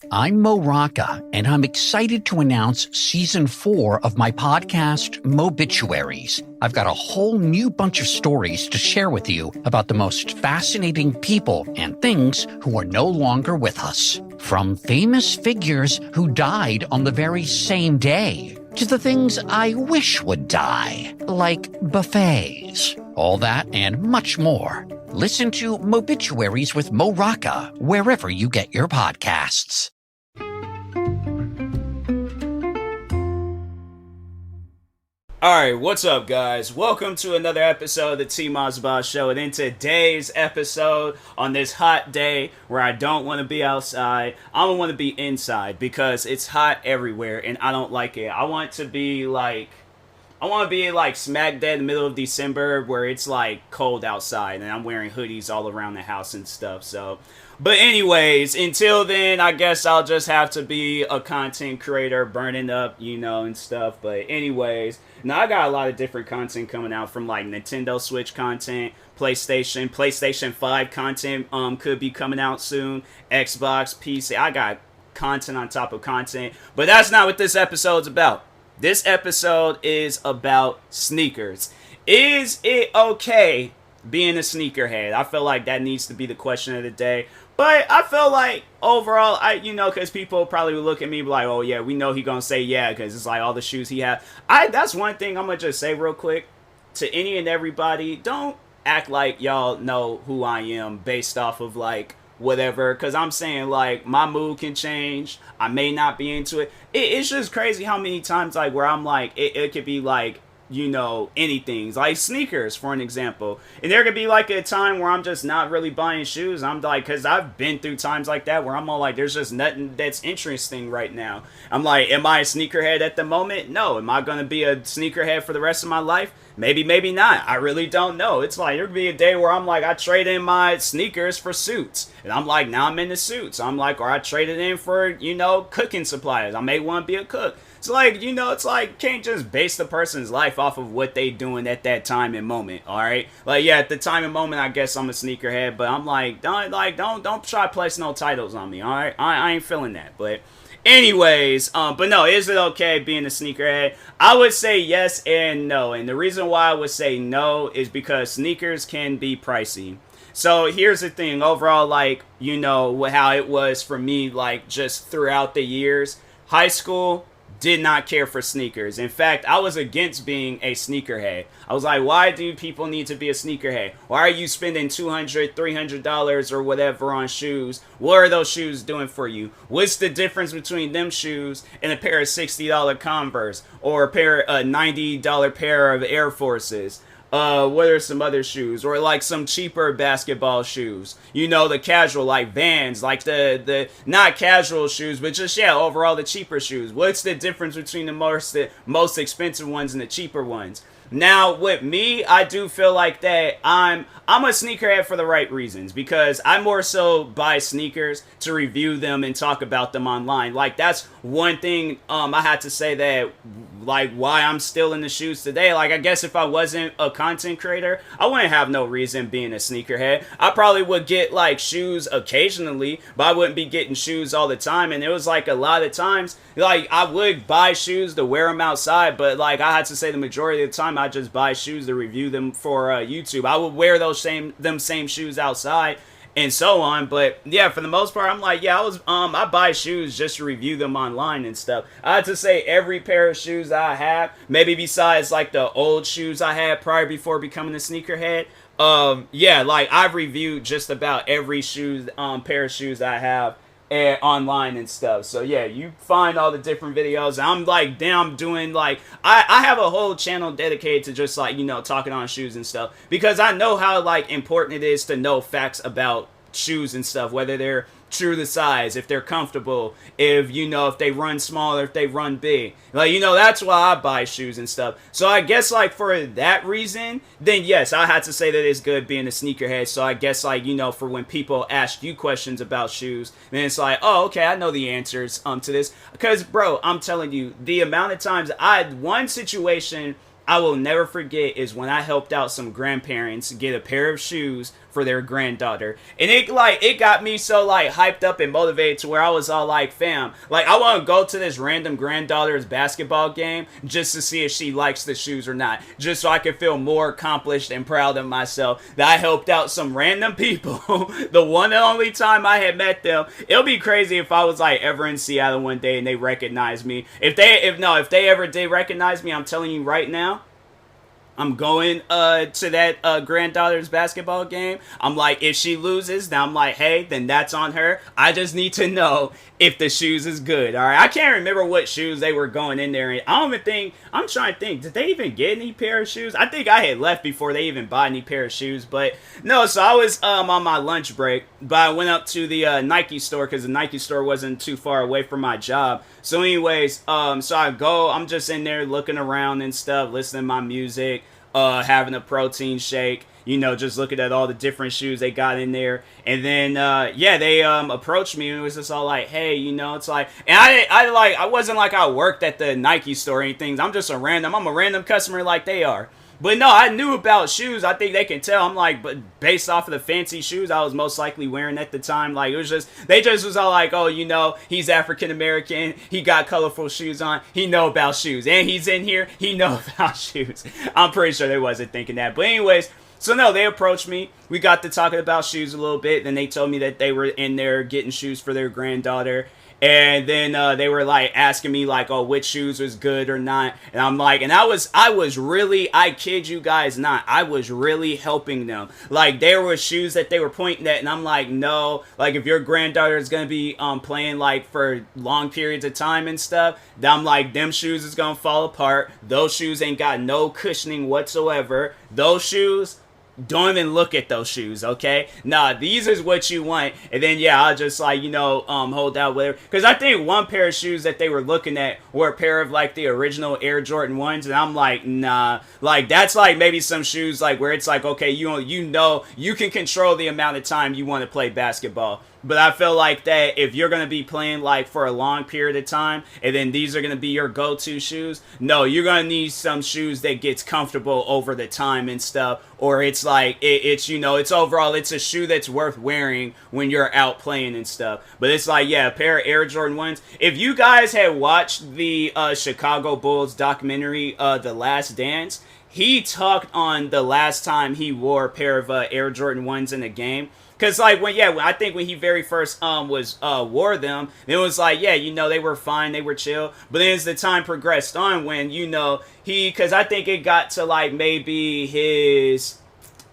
I'm Mo Rocca, and I'm excited to announce Season 4 of my podcast, Mobituaries. I've got a whole new bunch of stories to share with you about the most fascinating people and things who are no longer with us. From famous figures who died on the very same day, to the things I wish would die, like buffets. All that and much more. Listen to Mobituaries with Mo Rocca wherever you get your podcasts. Alright, what's up guys? Welcome to another episode of the TMossBoss Show, and in today's episode, on this hot day where I don't want to be outside, I don't want to be inside because it's hot everywhere and I don't like it. I want to be like smack dead in the middle of December where it's like cold outside and I'm wearing hoodies all around the house and stuff. But anyways, until then, I guess I'll just have to be a content creator, burning up, and stuff. But anyways, now I got a lot of different content coming out, from like Nintendo Switch content, PlayStation 5 content could be coming out soon, Xbox, PC. I got content on top of content, but that's not what this episode's about. This episode is about sneakers. Is it okay being a sneakerhead? I feel like that needs to be the question of the day. But I feel like overall, because people probably will look at me and be like, oh yeah, we know he gonna say yeah, because it's like all the shoes he has. That's one thing I'm gonna just say real quick to any and everybody. Don't act like y'all know who I am based off of like whatever, because I'm saying like my mood can change. I may not be into it. It's just crazy how many times like where I'm like it could be like anything, like sneakers for an example, and there could be like a time where I'm just not really buying shoes. I'm like, because I've been through times like that where I'm all like, there's just nothing that's interesting right now. I'm like, am I a sneakerhead at the moment? No. Am I gonna be a sneakerhead for the rest of my life? Maybe, maybe not. I really don't know. It's like, there could be a day where I'm like, I trade in my sneakers for suits. And I'm like, now I'm into suits. I'm like, or I traded in for, cooking supplies. I may want to be a cook. It's like, it's like, can't just base the person's life off of what they doing at that time and moment, alright? Like, yeah, at the time and moment, I guess I'm a sneakerhead, but I'm like, don't try to place no titles on me, alright? I ain't feeling that, but anyways, but no, is it okay being a sneakerhead? I would say yes and no, and the reason why I would say no is because sneakers can be pricey. So here's the thing, overall, like, how it was for me, like, just throughout the years. High school, did not care for sneakers. In fact, I was against being a sneakerhead. I was like, why do people need to be a sneakerhead? Why are you spending $200, $300 or whatever on shoes? What are those shoes doing for you? What's the difference between them shoes and a pair of $60 Converse or a $90 pair of Air Forces? What are some other shoes? Or like some cheaper basketball shoes? The casual, like Vans, like the not casual shoes, but just, overall the cheaper shoes. What's the difference between the most expensive ones and the cheaper ones? Now, with me, I do feel like that I'm a sneakerhead for the right reasons, because I more so buy sneakers to review them and talk about them online. Like, that's one thing I had to say that, like, why I'm still in the shoes today. Like, I guess if I wasn't a content creator, I wouldn't have no reason being a sneakerhead. I probably would get, like, shoes occasionally, but I wouldn't be getting shoes all the time. And it was, like, a lot of times, like, I would buy shoes to wear them outside, but, like, I had to say the majority of the time, I just buy shoes to review them for YouTube. I would wear those same shoes outside and so on, but yeah, for the most part, I'm like, I buy shoes just to review them online and stuff. I had to say every pair of shoes I have, maybe besides like the old shoes I had prior before becoming a sneakerhead, like I've reviewed just about every pair of shoes I have online and stuff. So yeah, you find all the different videos. I'm like, damn, doing like I have a whole channel dedicated to just like talking on shoes and stuff, because I know how like important it is to know facts about shoes and stuff, whether they're true to size, if they're comfortable, if they run small or if they run big. Like, that's why I buy shoes and stuff. So I guess like for that reason, then yes, I had to say that it's good being a sneakerhead. So I guess like, for when people ask you questions about shoes, then it's like, oh, okay, I know the answers to this. Because bro, I'm telling you, the amount of times one situation I will never forget is when I helped out some grandparents get a pair of shoes for their granddaughter. And it got me so like hyped up and motivated to where I was all like, fam, like I want to go to this random granddaughter's basketball game just to see if she likes the shoes or not, just so I could feel more accomplished and proud of myself that I helped out some random people the one and only time I had met them. It'll be crazy if I was like ever in Seattle one day and they recognized me. If they ever did recognize me, I'm telling you right now, I'm going to that granddaughter's basketball game. I'm like, if she loses, then I'm like, hey, then that's on her. I just need to know if the shoes is good. All right, I can't remember what shoes they were going in there in. I don't even think, I'm trying to think, did they even get any pair of shoes? I think I had left before they even bought any pair of shoes. But no, so I was on my lunch break, but I went up to the Nike store because the Nike store wasn't too far away from my job. So anyways, so I go, I'm just in there looking around and stuff, listening to my music, having a protein shake, you know, just looking at all the different shoes they got in there. And then, they approached me and it was just all like, hey, you know, it's like, and I wasn't like I worked at the Nike store or anything. I'm a random customer like they are. But no, I knew about shoes. I think they can tell. I'm like, but based off of the fancy shoes I was most likely wearing at the time, like it was just, they just was all like, oh, you know, he's African American, he got colorful shoes on, he know about shoes, and he's in here, he know about shoes. I'm pretty sure they wasn't thinking that. But anyways, so no, they approached me. We got to talking about shoes a little bit. Then they told me that they were in there getting shoes for their granddaughter. And then they were like asking me like, oh, which shoes was good or not. And I'm like, and I was really, I kid you guys not, I was really helping them. Like there were shoes that they were pointing at and I'm like, no, like if your granddaughter is going to be playing like for long periods of time and stuff, then I'm like, them shoes is going to fall apart. Those shoes ain't got no cushioning whatsoever. Those shoes, don't even look at those shoes, okay? Nah, these is what you want. And then, yeah, I'll just, like, you know, hold out whatever. Because I think one pair of shoes that they were looking at were a pair of, like, the original Air Jordan 1s. And I'm like, nah. Like, that's, like, maybe some shoes, like, where it's like, okay, you know, you can control the amount of time you want to play basketball. But I feel like that if you're going to be playing like for a long period of time and then these are going to be your go-to shoes, no, you're going to need some shoes that gets comfortable over the time and stuff. Or it's like, it's, you know, it's overall, it's a shoe that's worth wearing when you're out playing and stuff. But it's like, yeah, a pair of Air Jordan 1s. If you guys had watched the Chicago Bulls documentary, The Last Dance, he talked on the last time he wore a pair of Air Jordan 1s in a game. Cause like I think when he very first wore them, it was like, yeah, you know, they were fine, they were chill. But then as the time progressed on, when, you know, cause I think it got to like maybe his,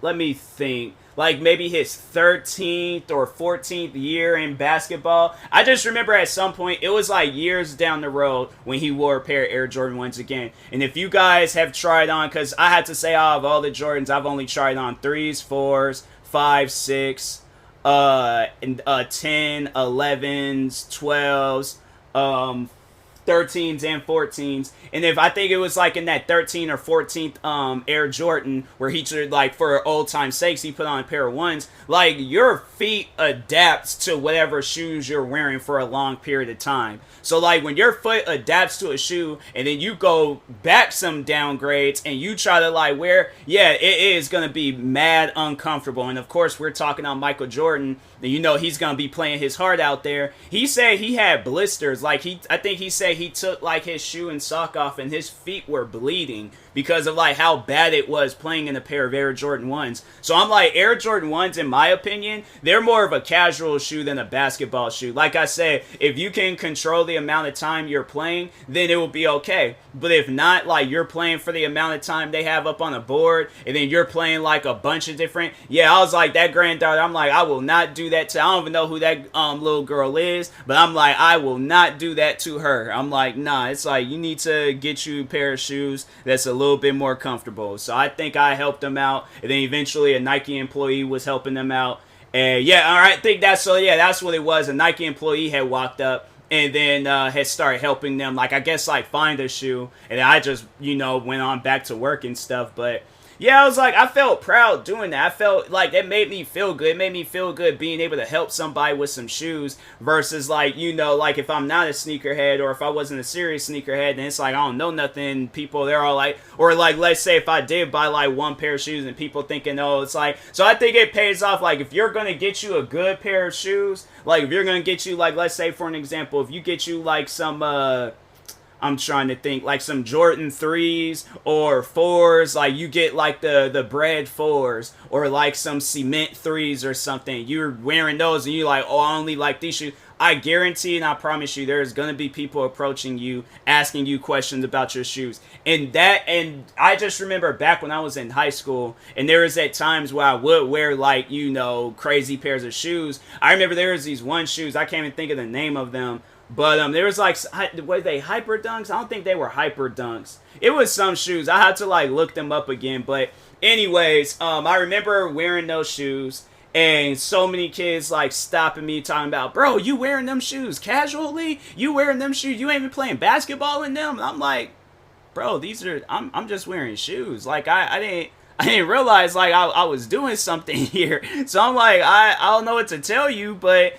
let me think, like maybe his 13th or 14th year in basketball. I just remember at some point, it was like years down the road when he wore a pair of Air Jordan 1s again. And if you guys have tried on, cause I had to say out of all the Jordans, I've only tried on 3s, 4s, 5, 6, 10, 11s, 12s, 13s and 14s. And if I think it was like in that 13 or 14th Air Jordan where he should, like, for old time's sakes, he put on a pair of 1s, like, your feet adapts to whatever shoes you're wearing for a long period of time. So like when your foot adapts to a shoe and then you go back some downgrades and you try to like wear, yeah, it is going to be mad uncomfortable. And of course we're talking on Michael Jordan, and you know he's going to be playing his heart out there. He said he had blisters. Like I think he said he took like his shoe and sock off and his feet were bleeding because of like how bad it was playing in a pair of Air Jordan 1s. So I'm like, Air Jordan 1s, in my opinion, they're more of a casual shoe than a basketball shoe. Like I said, if you can control the amount of time you're playing, then it will be okay. But if not, like you're playing for the amount of time they have up on the board, and then you're playing like a bunch of different, yeah, I was like, that granddaughter, I'm like, I will not do that to, I don't even know who that little girl is, but I'm like, I will not do that to her. I'm like, nah, it's like, you need to get you a pair of shoes that's a little bit more comfortable. So I think I helped them out, and then eventually a Nike employee was helping them out. And yeah, all right, I think that's, so yeah, that's what it was. A Nike employee had walked up and then had started helping them, like, I guess, like, find a shoe. And I just, you know, went on back to work and stuff. But Yeah, I was like, I felt proud doing that. I felt like it made me feel good. It made me feel good being able to help somebody with some shoes versus like, like if I'm not a sneakerhead or if I wasn't a serious sneakerhead, then it's like, I don't know nothing. People, they're all like, or like, let's say if I did buy like one pair of shoes and people thinking, oh, it's like, so I think it pays off. Like if you're going to get you a good pair of shoes, like if you're going to get you like, let's say for an example, if you get you like some, I'm trying to think, like some Jordan 3s or 4s, like you get like the bread 4s or like some cement 3s or something. You're wearing those and you're like, oh, I only like these shoes. I guarantee and I promise you there's going to be people approaching you, asking you questions about your shoes. And I just remember back when I was in high school and there was at times where I would wear like, crazy pairs of shoes. I remember there was these one shoes, I can't even think of the name of them. But there was like, were they Hyper Dunks? I don't think they were Hyper Dunks. It was some shoes. I had to like look them up again. But anyways, I remember wearing those shoes and so many kids like stopping me talking about, bro, you wearing them shoes casually? You wearing them shoes? You ain't been playing basketball in them? And I'm like, bro, I'm just wearing shoes. Like I didn't realize like I was doing something here. So I'm like, I don't know what to tell you, but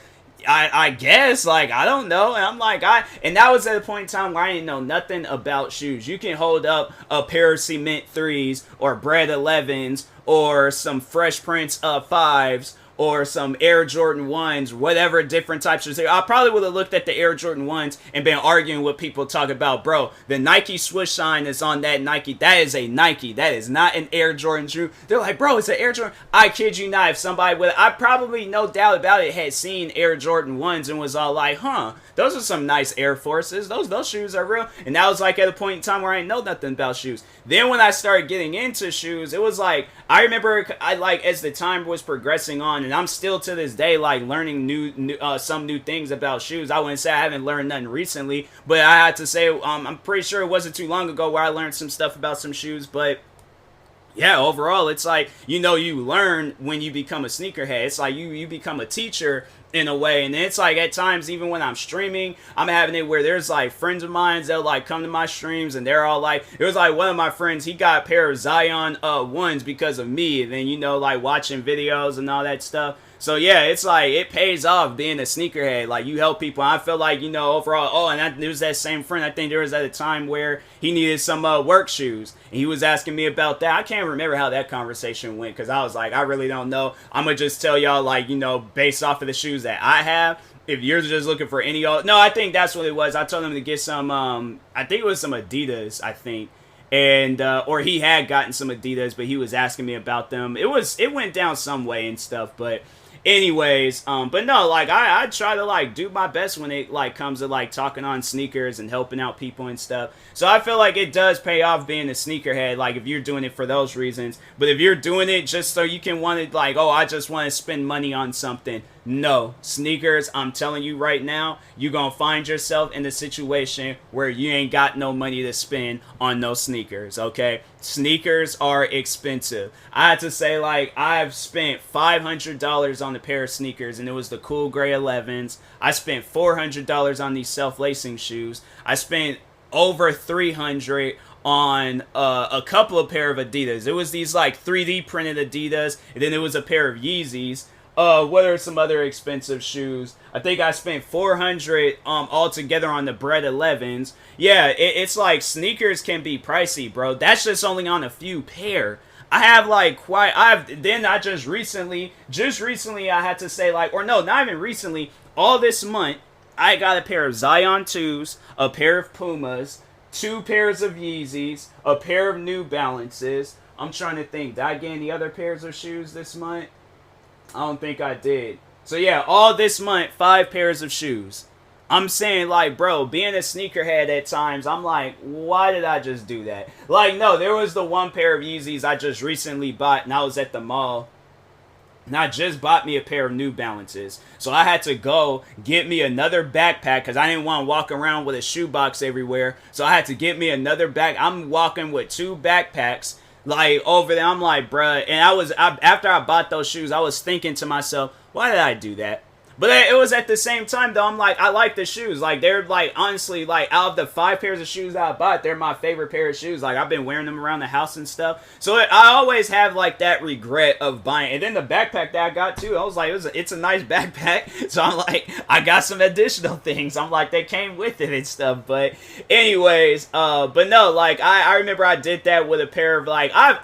I guess, like, I don't know. And I'm like, and that was at a point in time where I didn't know nothing about shoes. You can hold up a pair of cement 3s or bread 11s or some Fresh Prince 5s or some Air Jordan 1s, whatever different types of shoes. I probably would have looked at the Air Jordan 1s and been arguing with people talking about, bro, the Nike swoosh sign is on that Nike. That is a Nike. That is not an Air Jordan shoe. They're like, bro, it's an Air Jordan. I kid you not, if somebody would, I probably, no doubt about it, had seen Air Jordan 1s and was all like, huh, those are some nice Air Forces. Those shoes are real. And that was like at a point in time where I didn't know nothing about shoes. Then when I started getting into shoes, it was like, I remember as the time was progressing on, and I'm still to this day like learning some new things about shoes. I wouldn't say I haven't learned nothing recently, but I had to say I'm pretty sure it wasn't too long ago where I learned some stuff about some shoes. But yeah, overall, it's like, you learn when you become a sneakerhead. It's like you become a teacher in a way. And it's like at times, even when I'm streaming, I'm having it where there's like friends of mine, they'll like come to my streams and they're all like, it was like one of my friends, he got a pair of Zion 1s because of me. And then, like watching videos and all that stuff. So yeah, it's like, it pays off being a sneakerhead. Like, you help people. I feel like, overall, there was that same friend. I think there was at a time where he needed some work shoes. And he was asking me about that. I can't remember how that conversation went because I was like, I really don't know. I'm going to just tell y'all, like, based off of the shoes that I have. If you're just looking for any old... No, I think that's what it was. I told him to get some, I think it was some Adidas, I think. And, or he had gotten some Adidas, but he was asking me about them. It went down some way and stuff, but... Anyways, but no, like, I try to, like, do my best when it, like, comes to, like, talking on sneakers and helping out people and stuff. So I feel like it does pay off being a sneakerhead, like, if you're doing it for those reasons. But if you're doing it just so you can want to, like, oh, I just want to spend money on something. No, sneakers, I'm telling you right now, you're going to find yourself in a situation where you ain't got no money to spend on no sneakers, okay? Sneakers are expensive. I had to say, like, I've spent $500 on a pair of sneakers, and it was the cool gray 11s. I spent $400 on these self-lacing shoes. I spent over $300 on a couple of pair of Adidas. It was these, like, 3D printed Adidas, and then it was a pair of Yeezys. What are some other expensive shoes? I think I spent $400 altogether on the bread 11s. Yeah, it's like sneakers can be pricey, bro. That's just only on a few pair. I have like just recently I had to say, like, or no, not even recently, all this month I got a pair of Zion 2s, a pair of Pumas, 2 pairs of Yeezys, a pair of New Balances. I'm trying to think, did I get any other pairs of shoes this month? I don't think I did. So yeah, all this month, 5 pairs of shoes. I'm saying, like, bro, being a sneakerhead at times, I'm like, why did I just do that? Like, no, there was the one pair of Yeezys I just recently bought, and I was at the mall. And I just bought me a pair of New Balances. So I had to go get me another backpack because I didn't want to walk around with a shoebox everywhere. So I had to get me another I'm walking with 2 backpacks. Like, over there, I'm like, bruh, and after I bought those shoes, I was thinking to myself, why did I do that? But it was at the same time though, I'm like, I like the shoes. Like they're like honestly like out of the 5 pairs of shoes I bought, they're my favorite pair of shoes. Like I've been wearing them around the house and stuff. So I always have like that regret of buying. And then the backpack that I got too, I was like, it's a nice backpack. So I'm like, I got some additional things. I'm like, they came with it and stuff. But anyways, but no, like I remember I did that with a pair of like I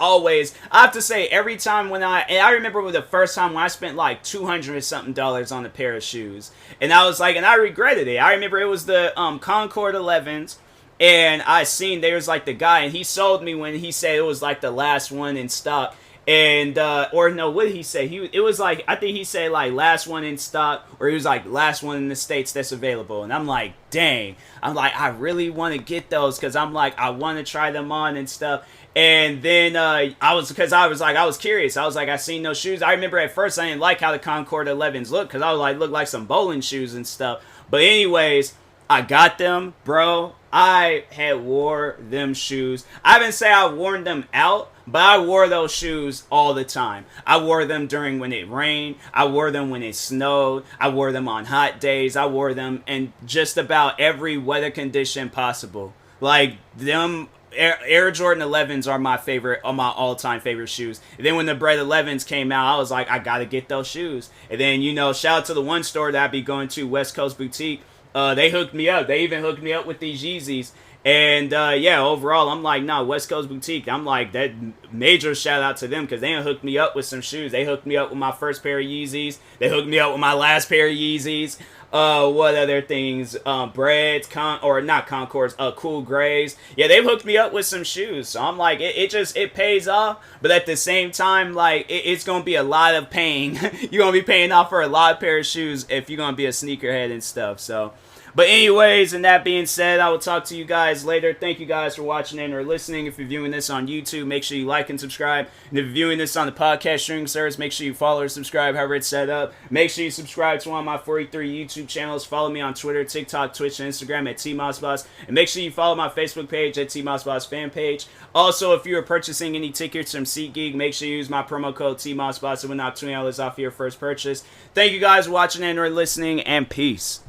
have to say every time when I remember with the first time when I spent like $200 something on a pair of shoes, and I was like, and I regretted it. I remember it was the Concord 11s, and I seen there was like the guy, and he sold me when he said it was like the last one in stock, and or no, what did he say? It was like, I think he said like last one in stock, or he was like last one in the States that's available. And I'm like, dang, I'm like, I really want to get those because I'm like, I want to try them on and stuff. And then I was curious. I was like, I seen those shoes. I remember at first I didn't like how the Concord 11s looked because I was like, looked like some bowling shoes and stuff. But anyways, I got them, bro. I had wore them shoes. I didn't say I worn them out, but I wore those shoes all the time. I wore them during when it rained. I wore them when it snowed. I wore them on hot days. I wore them in just about every weather condition possible. Like them Air Jordan 11s are my favorite, are my all-time favorite shoes. And then when the Bread 11s came out, I was like, I gotta get those shoes. And then, you know, shout out to the one store that I be going to, West Coast Boutique. They hooked me up. They even hooked me up with these Yeezys. And yeah, overall, I'm like, nah, West Coast Boutique. I'm like, that major shout out to them because they hooked me up with some shoes. They hooked me up with my first pair of Yeezys. They hooked me up with my last pair of Yeezys. What other things? Breads, not Concords, Cool Grays. Yeah, they've hooked me up with some shoes. So I'm like, it pays off. But at the same time, like, it's going to be a lot of paying. You're going to be paying off for a lot of pair of shoes if you're going to be a sneakerhead and stuff. So, but anyways, and that being said, I will talk to you guys later. Thank you guys for watching and or listening. If you're viewing this on YouTube, make sure you like and subscribe. And if you're viewing this on the podcast streaming service, make sure you follow or subscribe, however it's set up. Make sure you subscribe to one of my 43 YouTube channels. Follow me on Twitter, TikTok, Twitch, and Instagram at TMossBoss. And make sure you follow my Facebook page at TMossBoss fan page. Also, if you are purchasing any tickets from SeatGeek, make sure you use my promo code TMossBoss. It will knock $20 off your first purchase. Thank you guys for watching and or listening, and peace.